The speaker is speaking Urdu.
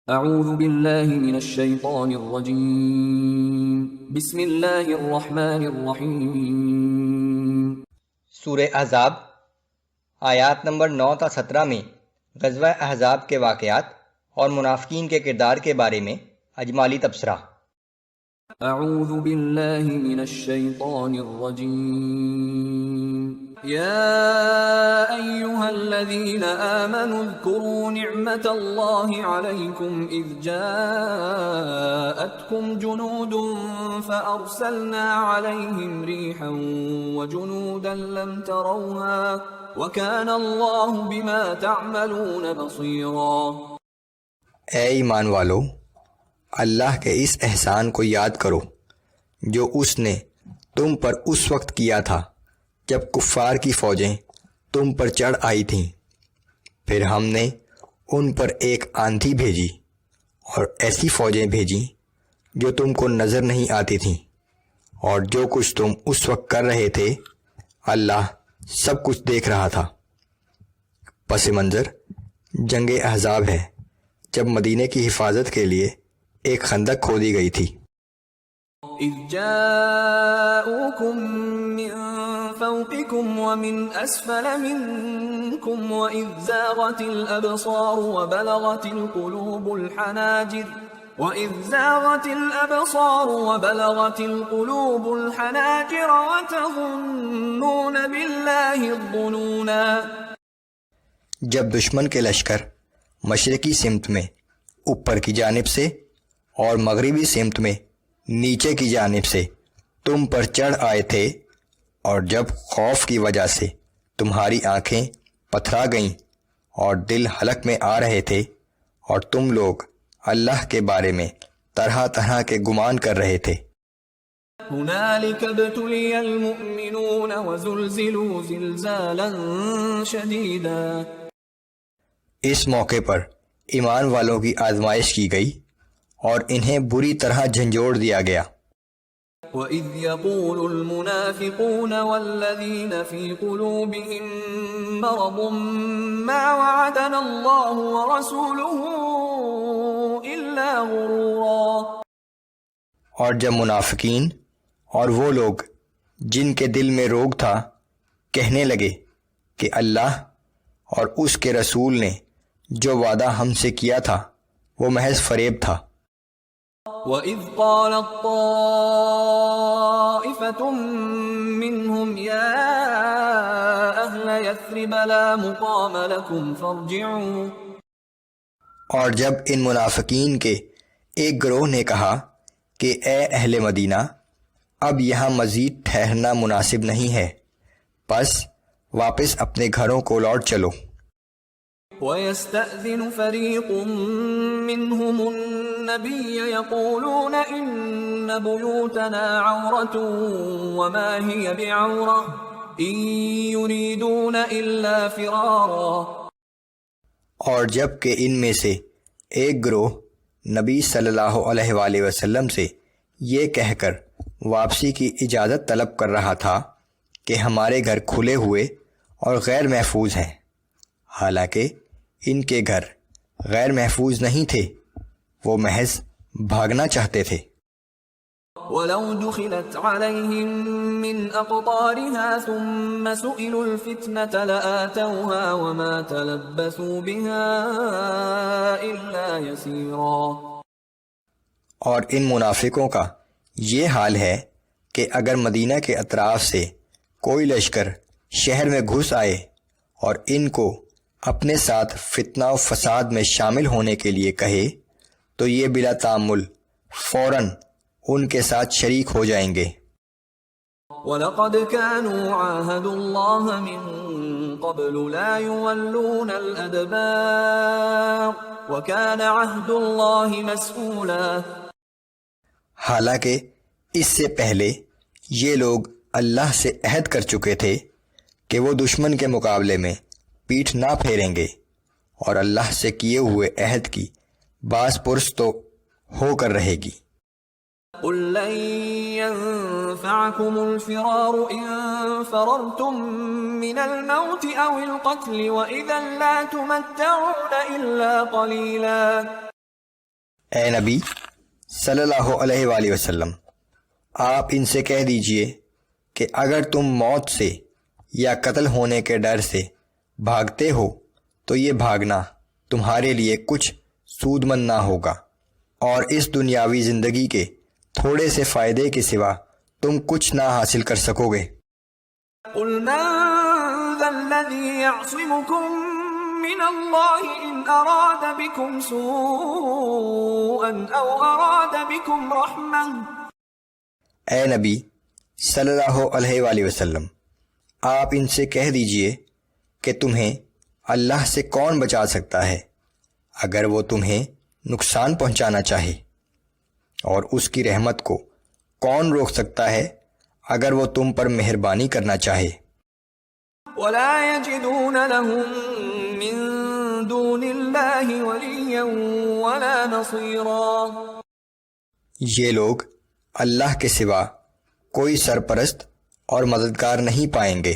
اعوذ باللہ من الشیطان الرجیم بسم اللہ الرحمن الرحیم۔ سورہ احزاب آیات نمبر 9 تا 17 میں غزوہ احزاب کے واقعات اور منافقین کے کردار کے بارے میں اجمالی تبصرہ۔ اعوذ باللہ من الشیطان الرجیم یا ایہا الذین آمنوا اذکروا نعمت اللہ علیکم اذ جاءتکم جنود فأرسلنا علیہم ریحا وجنودا لم تروها وکان اللہ بما تعملون بصیرا۔ اے ایمان والو، اللہ کے اس احسان کو یاد کرو جو اس نے تم پر اس وقت کیا تھا جب کفار کی فوجیں تم پر چڑھ آئی تھیں، پھر ہم نے ان پر ایک آندھی بھیجی اور ایسی فوجیں بھیجیں جو تم کو نظر نہیں آتی تھیں، اور جو کچھ تم اس وقت کر رہے تھے اللہ سب کچھ دیکھ رہا تھا۔ پس منظر جنگ احزاب ہے جب مدینے کی حفاظت کے لیے ایک خندق کھودی گئی تھی۔ اذ جاءوکم من فوقکم ومن اسفل منکم واذ زاغت الابصار وبلغت القلوب الحناجر وتظنون باللہ الظنونا۔ جب دشمن کے لشکر مشرقی سمت میں اوپر کی جانب سے اور مغربی سمت میں نیچے کی جانب سے تم پر چڑھ آئے تھے، اور جب خوف کی وجہ سے تمہاری آنکھیں پتھرا گئیں اور دل حلق میں آ رہے تھے، اور تم لوگ اللہ کے بارے میں طرح طرح کے گمان کر رہے تھے۔ هنالك ابتلي المؤمنون وزلزلوا زلزالا شديدا۔ اس موقع پر ایمان والوں کی آزمائش کی گئی اور انہیں بری طرح جھنجھوڑ دیا گیا۔ وَإِذْ يَقُولُ الْمُنَافِقُونَ وَالَّذِينَ فِي قُلُوبِهِم مَّرَضٌ مَّا وَعَدَنَا اللَّهُ وَرَسُولُهُ إِلَّا غُرُورًا۔ اور جب منافقین اور وہ لوگ جن کے دل میں روگ تھا کہنے لگے کہ اللہ اور اس کے رسول نے جو وعدہ ہم سے کیا تھا وہ محض فریب تھا۔ وَإِذْ قَالَتْ طَائِفَةٌ مِّنْهُمْ يَا أَهْلَ يَثْرِبَ لَا مُقَامَ لَكُمْ فَارْجِعُوا۔ اور جب ان منافقین کے ایک گروہ نے کہا کہ اے اہل مدینہ، اب یہاں مزید ٹھہرنا مناسب نہیں ہے، پس واپس اپنے گھروں کو لوٹ چلو۔ وَيَسْتَأْذِنُ فَرِيقٌ مِّنْهُمُ النَّبِيَّ يَقُولُونَ إِنَّ بُيُوتَنَا عَوْرَةٌ وَمَا هِيَ بِعَوْرَةٍ إِن يُرِيدُونَ إِلَّا فِرَارًا۔ اور جب کہ ان میں سے ایک گروہ نبی صلی اللہ علیہ وآلہ وسلم سے یہ کہہ کر واپسی کی اجازت طلب کر رہا تھا کہ ہمارے گھر کھلے ہوئے اور غیر محفوظ ہیں، حالانکہ ان کے گھر غیر محفوظ نہیں تھے، وہ محض بھاگنا چاہتے تھے۔ وَلَوْ دُخِلَتْ عَلَيْهِمْ مِنْ أَقْطَارِهَا ثُمَّ سُئِلُوا الْفِتْنَةَ لَآتَوْهَا وَمَا تَلَبَّثُوا بِهَا إِلَّا يَسِيرًا۔ اور ان منافقوں کا یہ حال ہے کہ اگر مدینہ کے اطراف سے کوئی لشکر شہر میں گھس آئے اور ان کو اپنے ساتھ فتنہ و فساد میں شامل ہونے کے لیے کہے تو یہ بلا تعمل فوراً ان کے ساتھ شریک ہو جائیں گے۔ وَلَقَدْ كَانُوا عَاهَدُوا اللَّهَ مِن قَبْلُ لَا يُوَلُّونَ الْأَدْبَارَ وَكَانَ عَهْدُ اللَّهِ مَسْئُولًا۔ حالانکہ اس سے پہلے یہ لوگ اللہ سے عہد کر چکے تھے کہ وہ دشمن کے مقابلے میں پیٹھ نہ پھیریں گے، اور اللہ سے کیے ہوئے عہد کی باز پرس تو ہو کر رہے گی۔ قُل لَّن يَنفَعَكُمُ الْفِرَارُ إِن فَرَرْتُم مِّنَ الْمَوْتِ أَوِ الْقَتْلِ وَإِذًا لَّا تُمَتَّعُونَ إِلَّا قَلِيلًا۔ اے نبی صلی اللہ علیہ وآلہ وسلم، آپ ان سے کہہ دیجئے کہ اگر تم موت سے یا قتل ہونے کے ڈر سے بھاگتے ہو تو یہ بھاگنا تمہارے لیے کچھ سود مند نہ ہوگا، اور اس دنیاوی زندگی کے تھوڑے سے فائدے کے سوا تم کچھ نہ حاصل کر سکو گے۔ قل من ذا الذي يعصمكم من الله إن أراد بكم سوءا أو أراد بكم رحمة۔ اے نبی صلی اللہ علیہ وآلہ وسلم، آپ ان سے کہہ دیجئے کہ تمہیں اللہ سے کون بچا سکتا ہے اگر وہ تمہیں نقصان پہنچانا چاہے، اور اس کی رحمت کو کون روک سکتا ہے اگر وہ تم پر مہربانی کرنا چاہے۔ ولا يجدون لهم من دون الله وليا ولا نصيرا۔ یہ لوگ اللہ کے سوا کوئی سرپرست اور مددگار نہیں پائیں گے۔